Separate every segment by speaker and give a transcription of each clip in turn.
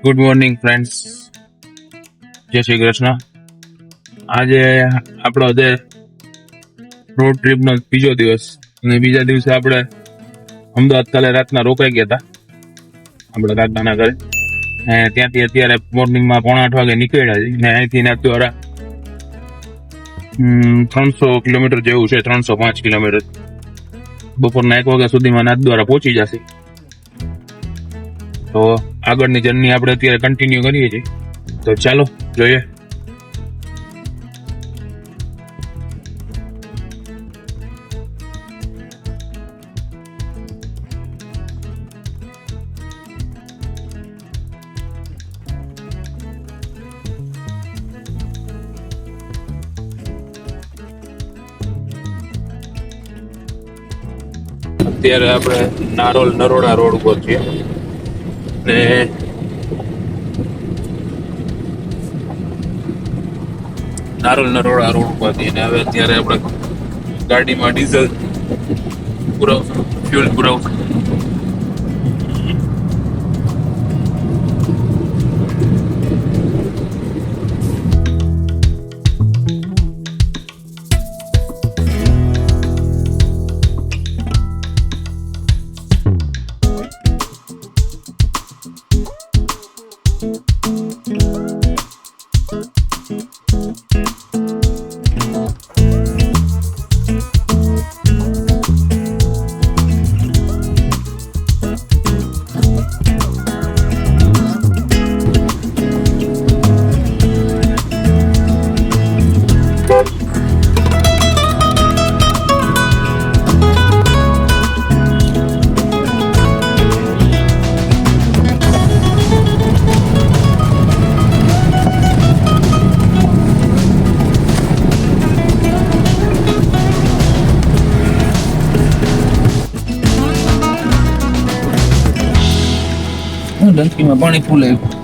Speaker 1: Good morning friends, જય શ્રી કૃષ્ણ. આજે આપણો જે રોડ ટ્રીપનો બીજો દિવસ અને બીજા દિવસે આપણે અમદાવાદ કાલે રાતના રોકાઈ ગયા હતા આપણા કાકાના ઘરે. ને ત્યાંથી અત્યારે મોર્નિંગમાં 7:30 વાગે નીકળ્યા છે ને અહીંથી અત્યારે 300 કિલોમીટર જેવું છે, 305 કિલોમીટર. બપોરના 1 વાગ્યા સુધીમાં નાથદ્વારા પહોંચી જશે. તો આગળની જર્ની આપણે અત્યારે કન્ટિન્યુ કરીએ છીએ. તો ચાલો જોઈએ. અત્યારે આપણે નારોલ નરોડા રોડ ઉપર છીએ ને નારોલ નરોડા રોડ ઉપરથી ને હવે અત્યારે આપણે ગાડીમાં ડીઝલ પુરાવશું, ફ્યુલ પુરાવશું. ડંકીમાં પાણી ફૂલ આવ્યું.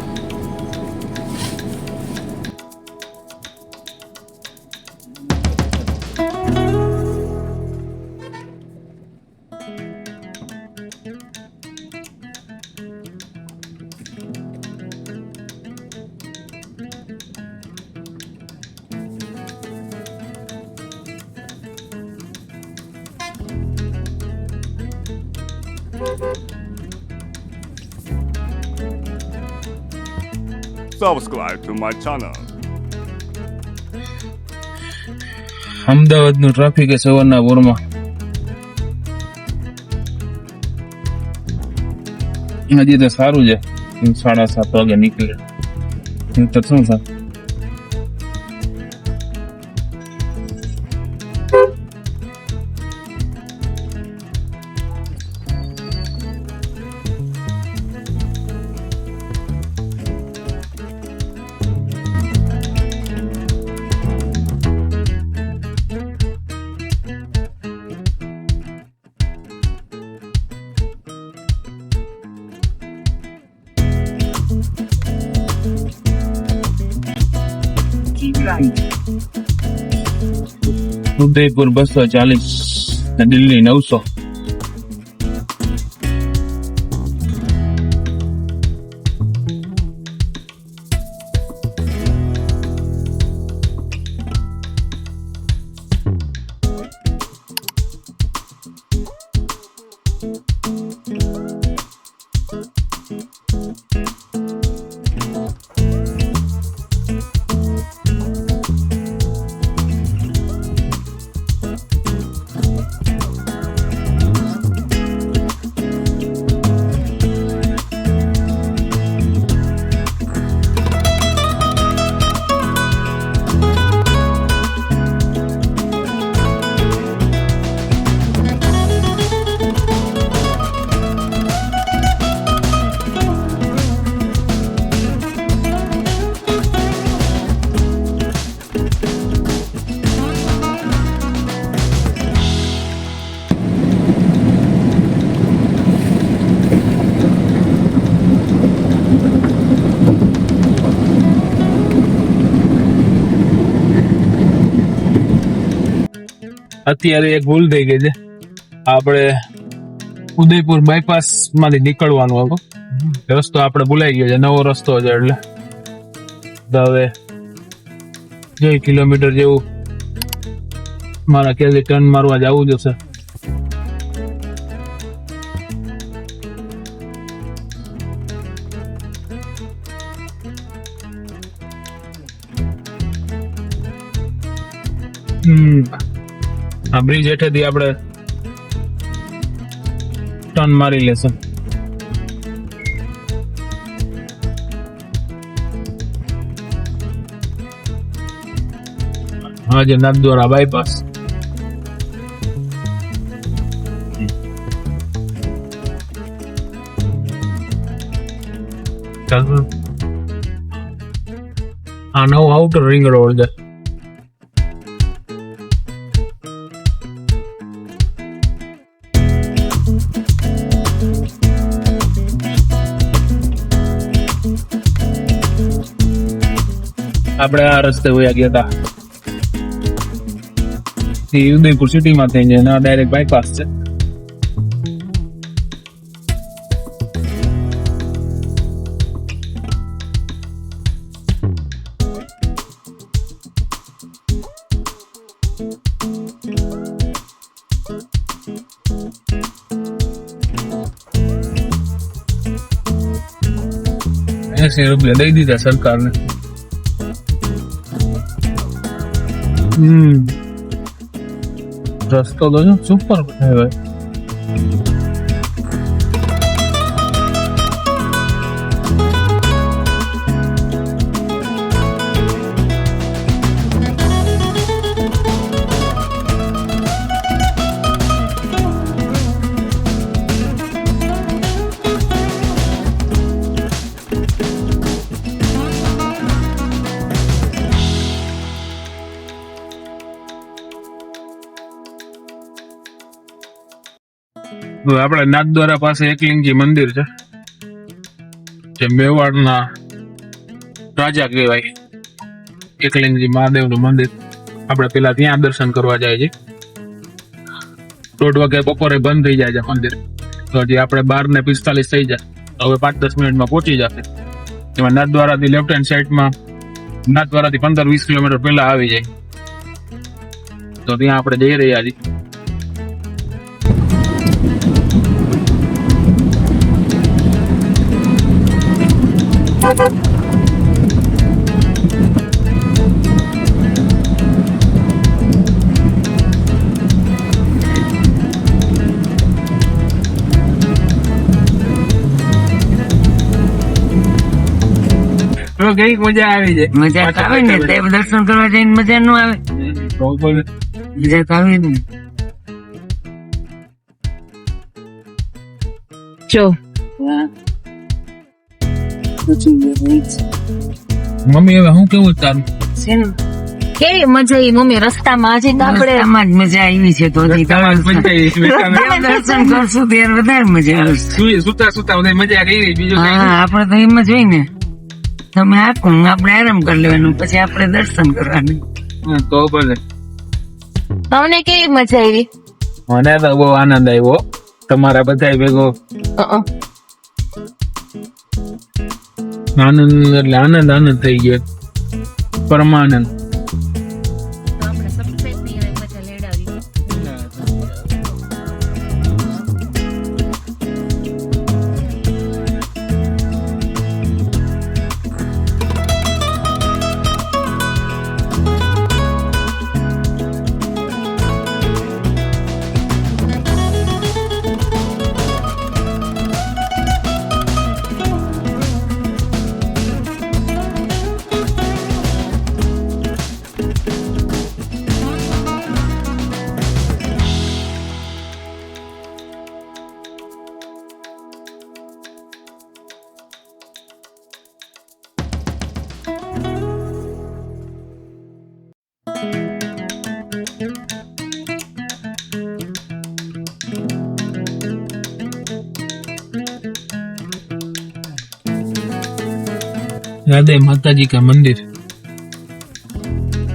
Speaker 2: Subscribe to my channel.
Speaker 1: અમદાવાદનું ટ્રાફિક એ સવારના પોરમાં. હજી તો સારું છે, 7:30 વાગે નીકળે તો શું થાય. ઉદયપુર 240 ને દિલ્હી 900. અત્યારે એક ભૂલ થઈ ગઈ છે. આપણે ઉદયપુર બાયપાસ માંથી નીકળવાનું હતું રસ્તો આપણે ભૂલાઈ ગયો છે, નવો રસ્તો છે એટલે તો હવે 2 કિલોમીટર જેવું મારા ખ્યાલથી ટર્ન મારવા જવું જશે. આ બ્રિજ હેઠેથી આપણે ટર્ન મારી લેશે. આજે નાથદ્વારા બાયપાસ. આ નવો આઉટર રિંગ રોડ છે. આપણે આ રસ્તે વયા ગયા હતા, ઉદયપુર સિટી માં થઈને ડાયરેક્ટ બાયપાસ છે. ₹80 દઈ દીધા સરકારને. રસ્તો તો સુપર બનાવ્યો. આપડે નાથદ્વારા પાસે એકલિંગજી મંદિર છે, જે મેવાડના રાજા કહેવાય. એકલિંગજી મહાદેવનું મંદિર. આપણે પેલા ત્યાં દર્શન કરવા જાય છે. 1:30 વાગે બપોરે બંધ થઈ જાય છે મંદિર. તો હજી આપણે 12:45 થઈ જાય, હવે 5-10 મિનિટમાં પહોંચી જશે. એમાં નાથદ્વારાથી લેફ્ટ હેન્ડ સાઈડમાં નાથદ્વારાથી 15-20 કિલોમીટર પહેલા આવી જાય. તો ત્યાં આપણે જઈ રહ્યા છીએ. કઈક મજા આવી જાય.
Speaker 3: મજા તો આવે ને, દેવ દર્શન કરવા જઈને મજા ન આવે? મજા તો આવે ને.
Speaker 4: જો
Speaker 1: મમ્મી હવે હું કેવું તારું?
Speaker 4: કેવી મજા આવી મમ્મી રસ્તામાં? આજે તો આપણે
Speaker 3: રસ્તામાં જ મજા આવી છે. તો દેવ દર્શન કરશું ત્યારે વધારે મજા આવશે.
Speaker 1: સુતા સુતા મજા કરી. બીજું
Speaker 3: હા, આપડે તો એમ જ હોય ને, તમે આખો આપણે આરામ કરી લેવાનું, પછી આપણે દર્શન કરવાનું.
Speaker 1: તો ભલે.
Speaker 4: તમને કેવી મજા આવી?
Speaker 1: મને તો બહુ આનંદ આવ્યો તમારા બધા ભેગો. આનંદ એટલે આનંદ થઈ ગયો, પરમાનંદ. યાદે માતાજી કા મંદિર.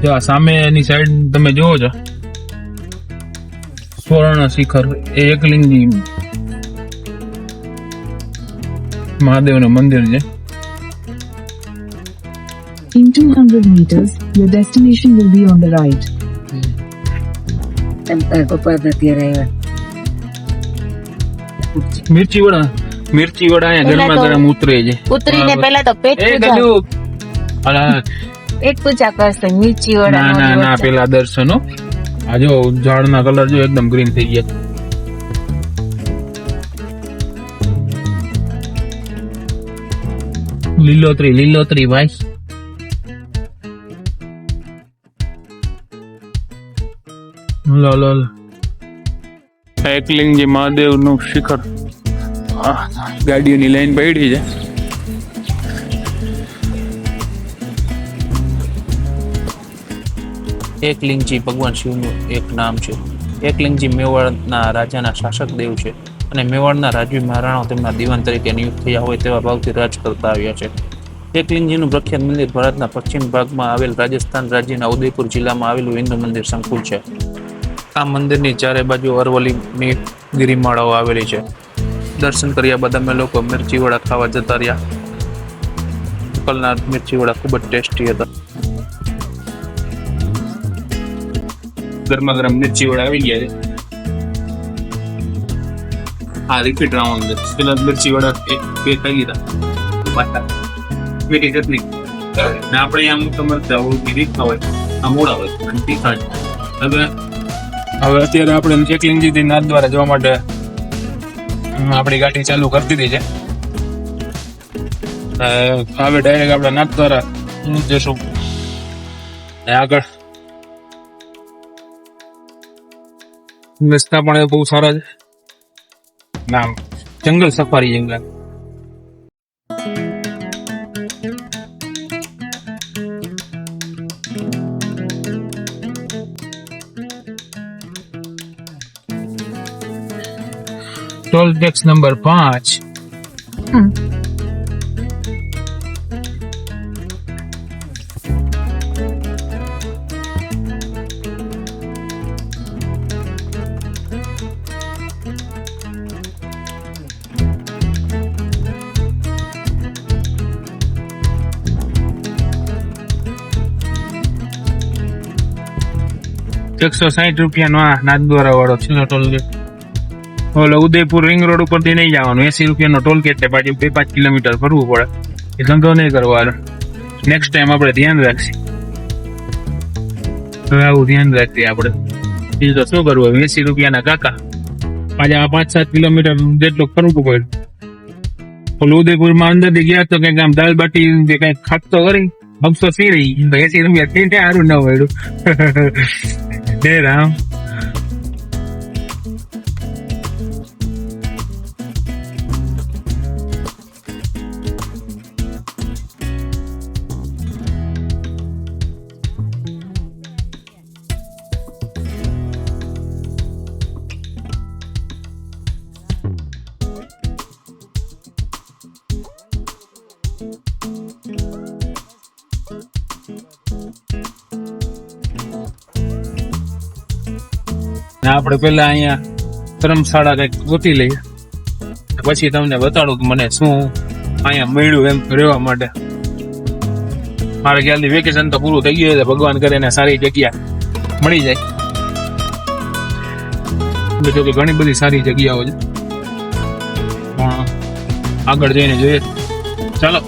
Speaker 1: જો સામેની સાઈડ તમે જોવો છો સ્વર્ણ શિખર, એ એકલિંગજી મહાદેવનું મંદિર છે.
Speaker 5: In 200 meters, your destination will be on the right.
Speaker 3: એમ તારા પપ્પા તો અત્યારે આવ્યા.
Speaker 1: મિર્ચી વડા અહીંયા
Speaker 4: પહેલા
Speaker 1: ગરમા
Speaker 4: તો
Speaker 1: ગરમ ઉતરે છે.
Speaker 4: ઉતરીને પેલા તો પેટ
Speaker 1: એ
Speaker 4: પૂજા
Speaker 1: ગજુ. અલા,
Speaker 4: પેટ પૂજા કરશે મિર્ચી વડા
Speaker 1: ના પેલા દર્શનો. આ જો ઝાડના કલર જો એકદમ ગ્રીન થઈ ગયા. લીલોતરી ભાઈ. લો એકલિંગજી મહાદેવ નું શિખર. ગાડીઓની લાઈન પડી છે.
Speaker 6: એકલિંગજી ભગવાન શિવનું એક નામ છે. એકલિંગજી મેવાડના રાજાના શાસક દેવ છે અને મેવાડના રાજવી મહારાણાઓ તેમના દિવાન તરીકે નિયુક્ત થયા હોય તેવા ભાવથી રાજ કરતા આવ્યા છે. એકલિંગજીનું પ્રખ્યાત મંદિર ભારતના પશ્ચિમ ભાગમાં આવેલ રાજસ્થાન રાજ્યના ઉદયપુર જિલ્લામાં આવેલું હિન્દુ મંદિર સંકુલ છે. આ મંદિરની ચારે બાજુ અરવલ્લીની ગિરિમાળાઓ આવેલી છે. દર્શન કર્યા બાદ અમે લોકો મિર્ચીવડા ખાવા જતા રહ્યા. લોકલના મિર્ચીવડા ખૂબ જ ટેસ્ટી હતા. ગરમા ગરમ મિર્ચી વડા આવી ગયા છે. હા રિપીટ રાઉન્ડ છે. પેલા મિર્ચી વડા બે ખાઈ લીધા. પાછા મીઠી ચટણી ને આપણે અહીંયા અમુક મરચા ઓળખી તીખા હોય, આ મોડા હોય અને તીખા જ. હવે અત્યારે આપણે એકલિંગજીથી નાથદ્વારા જવા માટે આપણી ગાડી ચાલુ કરી દીધી છે. હવે ડાયરેક્ટ આપણે નાથદ્વારા જશું. આગળ રસ્તા પણ બહુ સારા છે. ના જંગલ સફારી જંગલ. Toll tax number 5. ₹160 આ નાથદ્વારા વાળો છેલ્લો ટોલ ગેટ. ઓલો ઉદયપુર રિંગ રોડ ઉપરથી નહીં જવાનું. ₹80 ટોલ ગેટ પાછી 2-5 કિલોમીટર ફરવું પડે. એ ધંધો નહીં કરવાનો. નેક્સ્ટ ટાઈમ આપણે ધ્યાન રાખીએ. હવે આવું ધ્યાન રાખીએ આપણે. બીજું તો શું કરવું હવે? ₹80 ના કાકા પાછા 5-7 કિલોમીટર જેટલું ફરવું પડ્યું. ઓલું ઉદયપુરમાં અંદર થી ગયા તો કઈક આમ દાલ બાટી કઈક ખાતો કરી અફસોસ એ રહી. ₹80 થી સારું ન મળ્યું. જય રામ. આપણે પેલા અહીંયા ધર્મશાળા કઈક ગોતી લઈએ, પછી તમને બતાડું કે મને શું અહીંયા મળ્યું એમ રહેવા માટે. મારે ખ્યાલથી વેકેશન તો પૂરું થઈ ગયું છે. ભગવાન કરે ને સારી જગ્યા મળી જાય. જો કે ઘણી બધી સારી જગ્યાઓ છે, પણ આગળ જઈને જોઈએ. ચાલો.